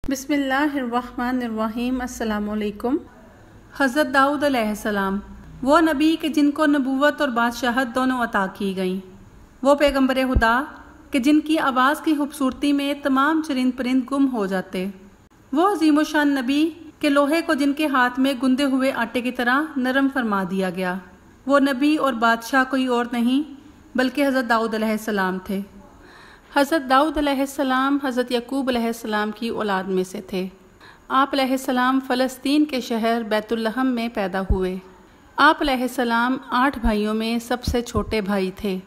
بسم اللہ الرحمن الرحیم۔ السلام علیکم۔ حضرت داؤد علیہ السلام وہ نبی کہ جن کو نبوت اور بادشاہت دونوں عطا کی گئیں، وہ پیغمبر خدا کہ جن کی آواز کی خوبصورتی میں تمام چرند پرند گم ہو جاتے، وہ عظیم و شان نبی کہ لوہے کو جن کے ہاتھ میں گندے ہوئے آٹے کی طرح نرم فرما دیا گیا۔ وہ نبی اور بادشاہ کوئی اور نہیں بلکہ حضرت داؤد علیہ السلام تھے۔ حضرت داؤد علیہ السلام حضرت یعقوب علیہ السلام کی اولاد میں سے تھے۔ آپ علیہ السلام فلسطین کے شہر بیت لحم میں پیدا ہوئے۔ آپ علیہ السلام 8 بھائیوں میں سب سے چھوٹے بھائی تھے۔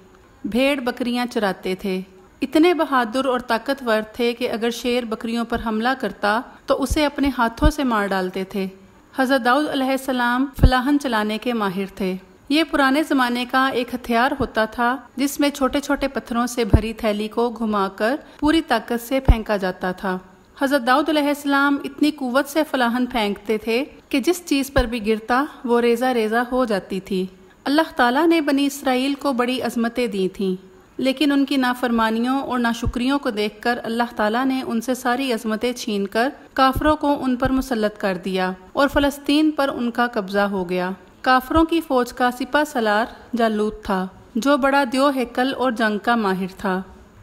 بھیڑ بکریاں چراتے تھے۔ اتنے بہادر اور طاقتور تھے کہ اگر شیر بکریوں پر حملہ کرتا تو اسے اپنے ہاتھوں سے مار ڈالتے تھے۔ حضرت داؤد علیہ السلام فلاحن چلانے کے ماہر تھے۔ یہ پرانے زمانے کا ایک ہتھیار ہوتا تھا جس میں چھوٹے چھوٹے پتھروں سے بھری تھیلی کو گھما کر پوری طاقت سے پھینکا جاتا تھا۔ حضرت داؤد علیہ السلام اتنی قوت سے فلاحن پھینکتے تھے کہ جس چیز پر بھی گرتا وہ ریزہ ریزہ ہو جاتی تھی۔ اللہ تعالیٰ نے بنی اسرائیل کو بڑی عظمتیں دی تھیں، لیکن ان کی نافرمانیوں اور ناشکریوں کو دیکھ کر اللہ تعالیٰ نے ان سے ساری عظمتیں چھین کر کافروں کو ان پر مسلط کر دیا اور فلسطین پر ان کا قبضہ ہو گیا۔ کافروں کی فوج کا سپہ سالار جالوت تھا جو بڑا دیو ہیکل اور جنگ کا ماہر تھا۔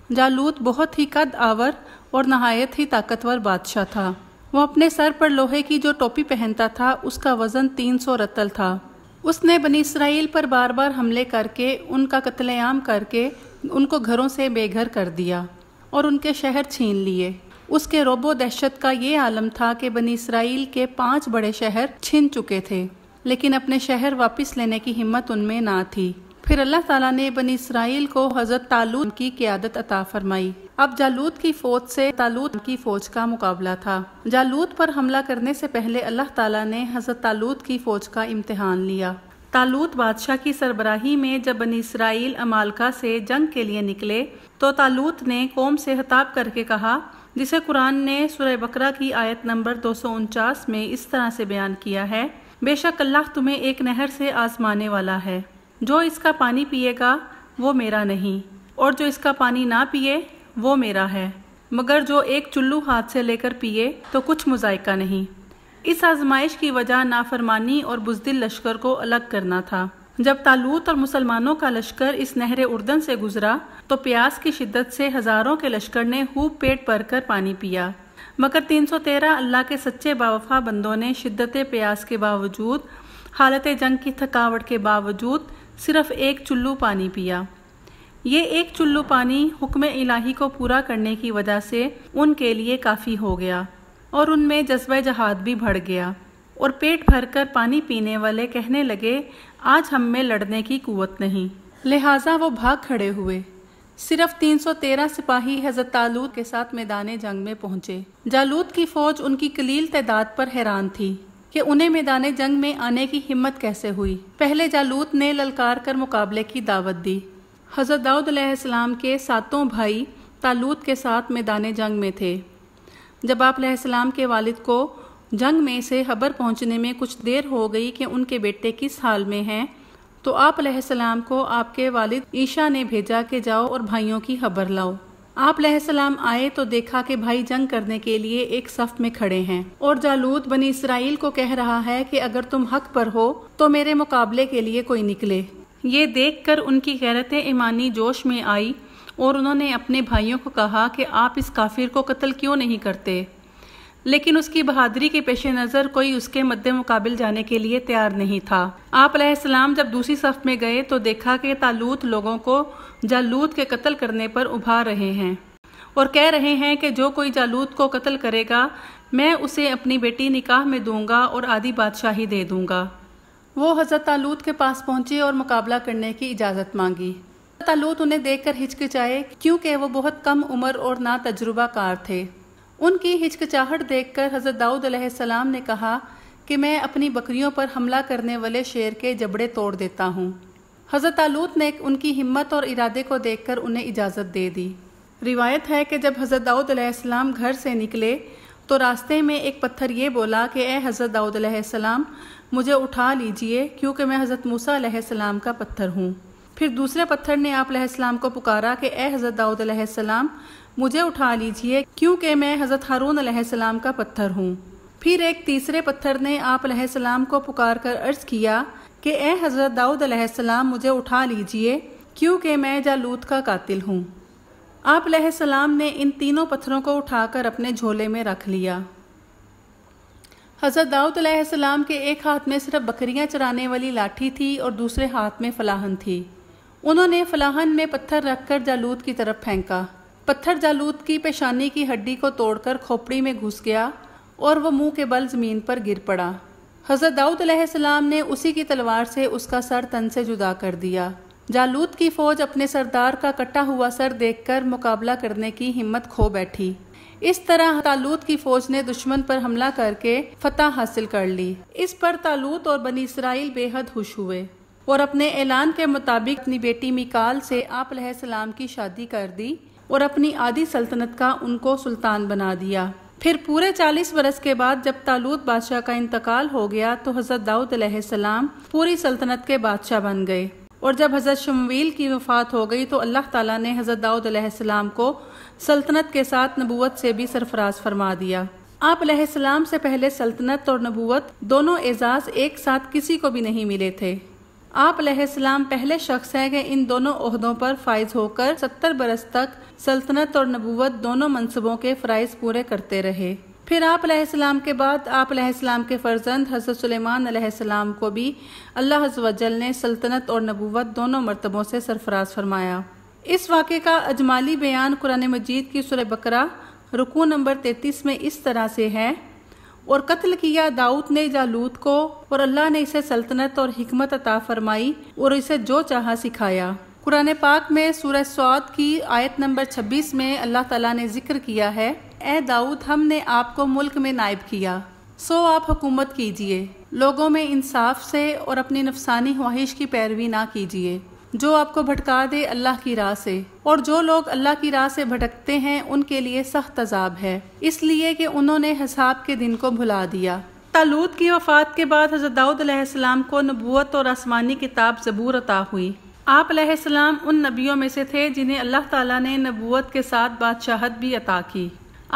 جالوت بہت ہی قد آور اور نہایت ہی طاقتور بادشاہ تھا۔ وہ اپنے سر پر لوہے کی جو ٹوپی پہنتا تھا اس کا وزن 300 رتل تھا۔ اس نے بنی اسرائیل پر بار بار حملے کر کے ان کا قتل عام کر کے ان کو گھروں سے بے گھر کر دیا اور ان کے شہر چھین لیے۔ اس کے رعب و دہشت کا یہ عالم تھا کہ بنی اسرائیل کے 5 بڑے شہر چھن چکے تھے، لیکن اپنے شہر واپس لینے کی ہمت ان میں نہ تھی۔ پھر اللہ تعالیٰ نے بنی اسرائیل کو حضرت طالوت کی قیادت عطا فرمائی۔ اب جالوت کی فوج سے طالوت کی فوج کا مقابلہ تھا۔ جالوت پر حملہ کرنے سے پہلے اللہ تعالیٰ نے حضرت طالوت کی فوج کا امتحان لیا۔ طالوت بادشاہ کی سربراہی میں جب بنی اسرائیل عمالقہ سے جنگ کے لیے نکلے تو طالوت نے قوم سے خطاب کر کے کہا، جسے قرآن نے سورہ بقرہ کی آیت نمبر 249 میں اس طرح سے بیان کیا ہے، بے شک اللہ تمہیں ایک نہر سے آزمانے والا ہے، جو اس کا پانی پیے گا وہ میرا نہیں، اور جو اس کا پانی نہ پیے وہ میرا ہے، مگر جو ایک چلو ہاتھ سے لے کر پیے تو کچھ مذائقہ نہیں۔ اس آزمائش کی وجہ نافرمانی اور بزدل لشکر کو الگ کرنا تھا۔ جب طالوت اور مسلمانوں کا لشکر اس نہر اردن سے گزرا تو پیاس کی شدت سے ہزاروں کے لشکر نے خوب پیٹ بھر کر پانی پیا، مگر 313 اللہ کے سچے باوفا بندوں نے شدت پیاس کے باوجود، حالت جنگ کی تھکاوٹ کے باوجود صرف ایک چلو پانی پیا۔ یہ ایک چلو پانی حکم الہی کو پورا کرنے کی وجہ سے ان کے لیے کافی ہو گیا اور ان میں جذبہ جہاد بھی بڑھ گیا، اور پیٹ بھر کر پانی پینے والے کہنے لگے، آج ہم میں لڑنے کی قوت نہیں، لہٰذا وہ بھاگ کھڑے ہوئے۔ صرف 313 سپاہی حضرت طالوت کے ساتھ میدان جنگ میں پہنچے۔ جالوت کی فوج ان کی قلیل تعداد پر حیران تھی کہ انہیں میدان جنگ میں آنے کی ہمت کیسے ہوئی۔ پہلے جالوت نے للکار کر مقابلے کی دعوت دی۔ حضرت داؤد علیہ السلام کے 7 بھائی طالوت کے ساتھ میدان جنگ میں تھے۔ جب آپ علیہ السلام کے والد کو جنگ میں سے خبر پہنچنے میں کچھ دیر ہو گئی کہ ان کے بیٹے کس حال میں ہیں، تو آپ علیہ السلام کو آپ کے والد عیشا نے بھیجا کہ جاؤ اور بھائیوں کی خبر لاؤ۔ آپ علیہ السلام آئے تو دیکھا کہ بھائی جنگ کرنے کے لیے ایک صف میں کھڑے ہیں، اور جالوت بنی اسرائیل کو کہہ رہا ہے کہ اگر تم حق پر ہو تو میرے مقابلے کے لیے کوئی نکلے۔ یہ دیکھ کر ان کی غیرت ایمانی جوش میں آئی اور انہوں نے اپنے بھائیوں کو کہا کہ آپ اس کافر کو قتل کیوں نہیں کرتے، لیکن اس کی بہادری کے پیش نظر کوئی اس کے مد مقابل جانے کے لیے تیار نہیں تھا۔ آپ علیہ السلام جب دوسری صف میں گئے تو دیکھا کہ طالوت لوگوں کو جالوت کے قتل کرنے پر ابھار رہے ہیں اور کہہ رہے ہیں کہ جو کوئی جالوت کو قتل کرے گا میں اسے اپنی بیٹی نکاح میں دوں گا اور آدھی بادشاہی دے دوں گا۔ وہ حضرت طالوت کے پاس پہنچے اور مقابلہ کرنے کی اجازت مانگی۔ طالوت انہیں دیکھ کر ہچکچائے کیونکہ وہ بہت کم عمر اور نا تجربہ کار تھے۔ ان کی ہچکچاہٹ دیکھ کر حضرت داؤد علیہ السلام نے کہا کہ میں اپنی بکریوں پر حملہ کرنے والے شیر کے جبڑے توڑ دیتا ہوں۔ حضرت طالوت نے ان کی ہمت اور ارادے کو دیکھ کر انہیں اجازت دے دی۔ روایت ہے کہ جب حضرت داؤد علیہ السلام گھر سے نکلے تو راستے میں ایک پتھر یہ بولا کہ اے حضرت داؤد علیہ السلام مجھے اٹھا لیجئے کیونکہ میں حضرت موسیٰ علیہ السلام کا پتھر ہوں۔ پھر دوسرے پتھر نے آپ علیہ السلام کو پکارا کہ اے حضرت داؤد علیہ السلام مجھے اٹھا لیجئے کیونکہ میں حضرت ہارون علیہ السلام کا پتھر ہوں۔ پھر ایک تیسرے پتھر نے آپ علیہ السلام کو پکار کر عرض کیا کہ اے حضرت داؤد علیہ السلام مجھے اٹھا لیجئے کیونکہ میں جالوت کا قاتل ہوں۔ آپ علیہ السلام نے ان تینوں پتھروں کو اٹھا کر اپنے جھولے میں رکھ لیا۔ حضرت داؤد علیہ السلام کے ایک ہاتھ میں صرف بکریاں چرانے والی لاٹھی تھی اور دوسرے ہاتھ میں فلاحن تھی۔ انہوں نے فلاحن میں پتھر رکھ کر جالوت کی طرف پھینکا۔ پتھر جالوت کی پیشانی کی ہڈی کو توڑ کر کھوپڑی میں گھس گیا اور وہ منہ کے بل زمین پر گر پڑا۔ حضرت داؤد علیہ السلام نے اسی کی تلوار سے اس کا سر تن سے جدا کر دیا۔ جالوت کی فوج اپنے سردار کا کٹا ہوا سر دیکھ کر مقابلہ کرنے کی ہمت کھو بیٹھی۔ اس طرح طالوت کی فوج نے دشمن پر حملہ کر کے فتح حاصل کر لی۔ اس پر طالوت اور بنی اسرائیل بے حد خوش ہوئے اور اپنے اعلان کے مطابق اپنی بیٹی میکال سے آپ علیہ السلام کی شادی کر دی اور اپنی آدھی سلطنت کا ان کو سلطان بنا دیا۔ پھر پورے 40 برس کے بعد جب طالوت بادشاہ کا انتقال ہو گیا تو حضرت داؤد علیہ السلام پوری سلطنت کے بادشاہ بن گئے، اور جب حضرت شمویل کی وفات ہو گئی تو اللہ تعالیٰ نے حضرت داؤد علیہ السلام کو سلطنت کے ساتھ نبوت سے بھی سرفراز فرما دیا۔ آپ علیہ السلام سے پہلے سلطنت اور نبوت دونوں اعزاز ایک ساتھ کسی کو بھی نہیں ملے تھے۔ آپ علیہ السلام پہلے شخص ہیں کہ ان دونوں عہدوں پر فائز ہو کر 70 برس تک سلطنت اور نبوت دونوں منصبوں کے فرائض پورے کرتے رہے۔ پھر آپ علیہ السلام کے بعد آپ علیہ السلام کے فرزند حضرت سلیمان علیہ السلام کو بھی اللہ عز و جل نے سلطنت اور نبوت دونوں مرتبوں سے سرفراز فرمایا۔ اس واقعے کا اجمالی بیان قرآن مجید کی سورہ بقرہ رکوع نمبر 33 میں اس طرح سے ہے، اور قتل کیا داؤد نے جالوت کو اور اللہ نے اسے سلطنت اور حکمت عطا فرمائی اور اسے جو چاہا سکھایا۔ قرآن پاک میں سورہ صاد کی آیت نمبر 26 میں اللہ تعالیٰ نے ذکر کیا ہے، اے داؤد ہم نے آپ کو ملک میں نائب کیا، سو آپ حکومت کیجئے، لوگوں میں انصاف سے اور اپنی نفسانی خواہش کی پیروی نہ کیجئے جو آپ کو بھٹکا دے اللہ کی راہ سے، اور جو لوگ اللہ کی راہ سے بھٹکتے ہیں ان کے لیے سخت عذاب ہے، اس لیے کہ انہوں نے حساب کے دن کو بھلا دیا۔ طالوت کی وفات کے بعد حضرت داؤد علیہ السلام کو نبوت اور آسمانی کتاب زبور عطا ہوئی۔ آپ علیہ السلام ان نبیوں میں سے تھے جنہیں اللہ تعالیٰ نے نبوت کے ساتھ بادشاہت بھی عطا کی۔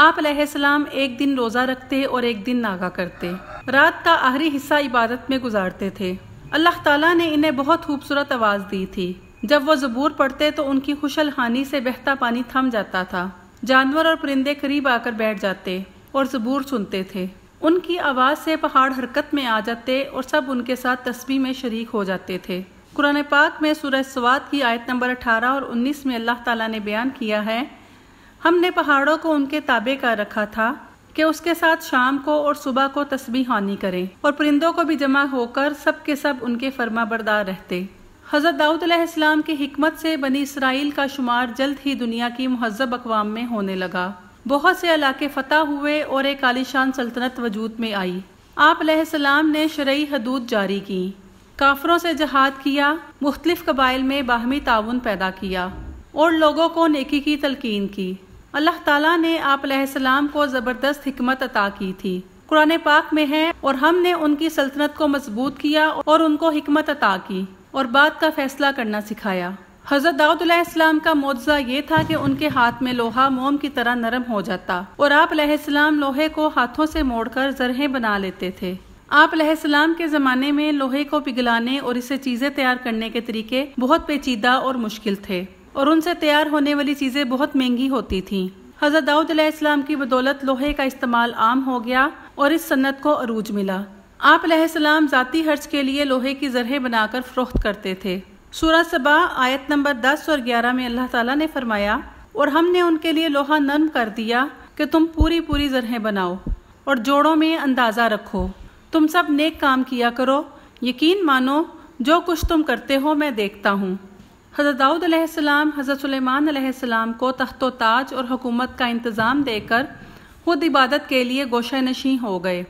آپ علیہ السلام ایک دن روزہ رکھتے اور ایک دن ناگا کرتے، رات کا آخری حصہ عبادت میں گزارتے تھے۔ اللہ تعالیٰ نے انہیں بہت خوبصورت آواز دی تھی۔ جب وہ زبور پڑھتے تو ان کی خوش الحانی سے بہتا پانی تھم جاتا تھا، جانور اور پرندے قریب آ کر بیٹھ جاتے اور زبور سنتے تھے۔ ان کی آواز سے پہاڑ حرکت میں آ جاتے اور سب ان کے ساتھ تسبیح میں شریک ہو جاتے تھے۔ قرآن پاک میں سورہ صاد کی آیت نمبر 18 اور 19 میں اللہ تعالیٰ نے بیان کیا ہے، ہم نے پہاڑوں کو ان کے تابع کر رکھا تھا کہ اس کے ساتھ شام کو اور صبح کو تسبیح خوانی کریں، اور پرندوں کو بھی جمع ہو کر سب کے سب ان کے فرما بردار رہتے۔ حضرت داؤد علیہ السلام کی حکمت سے بنی اسرائیل کا شمار جلد ہی دنیا کی مہذب اقوام میں ہونے لگا، بہت سے علاقے فتح ہوئے اور ایک عالیشان سلطنت وجود میں آئی۔ آپ علیہ السلام نے شرعی حدود جاری کی، کافروں سے جہاد کیا، مختلف قبائل میں باہمی تعاون پیدا کیا اور لوگوں کو نیکی کی تلقین کی۔ اللہ تعالیٰ نے آپ علیہ السلام کو زبردست حکمت عطا کی تھی۔ قرآن پاک میں ہے، اور ہم نے ان کی سلطنت کو مضبوط کیا اور ان کو حکمت عطا کی اور بات کا فیصلہ کرنا سکھایا۔ حضرت داؤد علیہ السلام کا معجزہ یہ تھا کہ ان کے ہاتھ میں لوہا موم کی طرح نرم ہو جاتا اور آپ علیہ السلام لوہے کو ہاتھوں سے موڑ کر زرہیں بنا لیتے تھے۔ آپ علیہ السلام کے زمانے میں لوہے کو پگھلانے اور اسے چیزیں تیار کرنے کے طریقے بہت پیچیدہ اور مشکل تھے، اور ان سے تیار ہونے والی چیزیں بہت مہنگی ہوتی تھیں۔ حضرت داؤد علیہ السلام کی بدولت لوہے کا استعمال عام ہو گیا اور اس صنعت کو عروج ملا۔ آپ علیہ السلام ذاتی خرچ کے لیے لوہے کی زرہیں بنا کر فروخت کرتے تھے۔ سورہ سبا آیت نمبر 10 اور 11 میں اللہ تعالیٰ نے فرمایا، اور ہم نے ان کے لیے لوہا نرم کر دیا کہ تم پوری زرہیں بناؤ اور جوڑوں میں اندازہ رکھو، تم سب نیک کام کیا کرو، یقین مانو جو کچھ تم کرتے ہو میں دیکھتا ہوں۔ حضرت داؤد علیہ السلام حضرت سلیمان علیہ السلام کو تخت و تاج اور حکومت کا انتظام دے کر خود عبادت کے لیے گوشہ نشین ہو گئے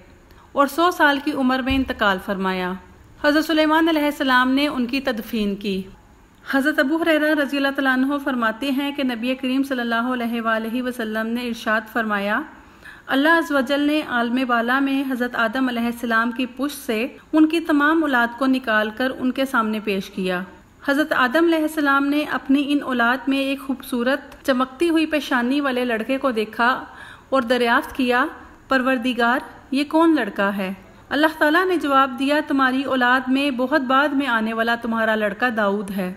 اور 100 سال کی عمر میں انتقال فرمایا۔ حضرت سلیمان علیہ السلام نے ان کی تدفین کی۔ حضرت ابو ہریرہ رضی اللہ تعالیٰ عنہ فرماتے ہیں کہ نبی کریم صلی اللہ علیہ وآلہ وسلم نے ارشاد فرمایا، اللہ عز و جل نے عالم بالا میں حضرت آدم علیہ السلام کی پشت سے ان کی تمام اولاد کو نکال کر ان کے سامنے پیش کیا۔ حضرت آدم علیہ السلام نے اپنی ان اولاد میں ایک خوبصورت چمکتی ہوئی پیشانی والے لڑکے کو دیکھا اور دریافت کیا، پروردگار یہ کون لڑکا ہے؟ اللہ تعالیٰ نے جواب دیا، تمہاری اولاد میں بہت بعد میں آنے والا تمہارا لڑکا داؤد ہے۔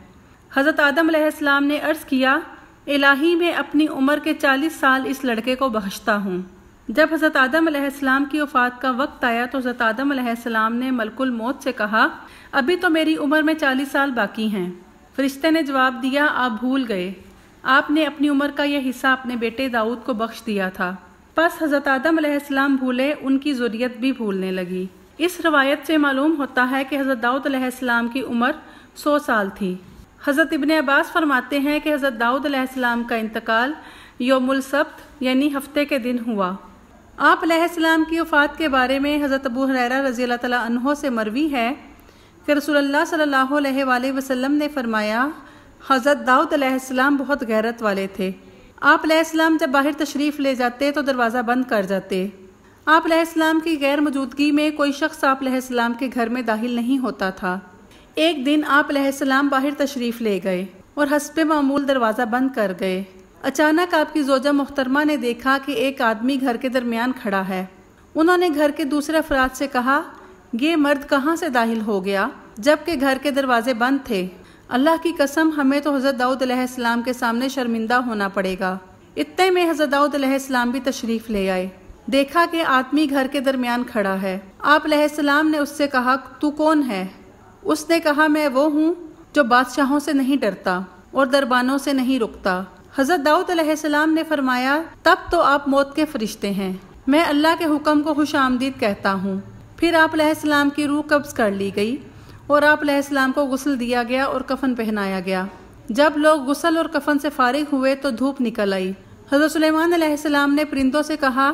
حضرت آدم علیہ السلام نے عرض کیا، الہی میں اپنی عمر کے 40 سال اس لڑکے کو بخشتا ہوں۔ جب حضرت آدم علیہ السلام کی وفات کا وقت آیا تو حضرت آدم علیہ السلام نے ملک الموت سے کہا، ابھی تو میری عمر میں 40 سال باقی ہیں۔ فرشتے نے جواب دیا، آپ بھول گئے، آپ نے اپنی عمر کا یہ حصہ اپنے بیٹے داؤد کو بخش دیا تھا۔ پس حضرت آدم علیہ السلام بھولے، ان کی ذریت بھی بھولنے لگی۔ اس روایت سے معلوم ہوتا ہے کہ حضرت داؤد علیہ السلام کی عمر 100 سال تھی۔ حضرت ابن عباس فرماتے ہیں کہ حضرت داؤد علیہ السلام کا انتقال یوم السبت یعنی ہفتے کے دن ہوا۔ آپ علیہ السلام کی وفات کے بارے میں حضرت ابو ہریرہ رضی اللہ تعالیٰ عنہ سے مروی ہے کہ رسول اللہ صلی اللہ علیہ وآلہ وسلم نے فرمایا، حضرت داؤد علیہ السلام بہت غیرت والے تھے۔ آپ علیہ السلام جب باہر تشریف لے جاتے تو دروازہ بند کر جاتے۔ آپ علیہ السلام کی غیر موجودگی میں کوئی شخص آپ علیہ السلام کے گھر میں داخل نہیں ہوتا تھا۔ ایک دن آپ علیہ السلام باہر تشریف لے گئے اور حسب معمول دروازہ بند کر گئے۔ اچانک آپ کی زوجہ محترمہ نے دیکھا کہ ایک آدمی گھر کے درمیان کھڑا ہے۔ انہوں نے گھر کے دوسرے افراد سے کہا، یہ مرد کہاں سے داخل ہو گیا جبکہ گھر کے دروازے بند تھے؟ اللہ کی قسم، ہمیں تو حضرت داؤد علیہ السلام کے سامنے شرمندہ ہونا پڑے گا۔ اتنے میں حضرت داؤد علیہ السلام بھی تشریف لے آئے۔ دیکھا کہ آدمی گھر کے درمیان کھڑا ہے۔ آپ علیہ السلام نے اس سے کہا، تو کون ہے؟ اس نے کہا، میں وہ ہوں جو بادشاہوں سے نہیں ڈرتا اور دربانوں سے نہیں رکتا۔ حضرت داؤد علیہ السلام نے فرمایا، تب تو آپ موت کے فرشتے ہیں، میں اللہ کے حکم کو خوش آمدید کہتا ہوں۔ پھر آپ علیہ السلام کی روح قبض کر لی گئی اور آپ علیہ السلام کو غسل دیا گیا اور کفن پہنایا گیا۔ جب لوگ غسل اور کفن سے فارغ ہوئے تو دھوپ نکل آئی۔ حضرت سلیمان علیہ السلام نے پرندوں سے کہا،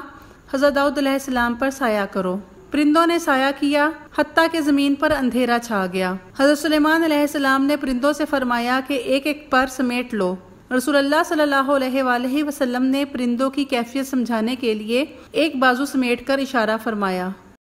حضرت داؤد علیہ السلام پر سایہ کرو۔ پرندوں نے سایہ کیا حتیٰ کہ زمین پر اندھیرا چھا گیا۔ حضرت سلیمان علیہ السلام نے پرندوں سے فرمایا کہ ایک ایک پر سمیٹ لو۔ رسول اللہ صلی اللہ علیہ وآلہ وسلم نے پرندوں کی کیفیت سمجھانے کے لیے ایک بازو سمیٹ کر اشارہ فرمایا۔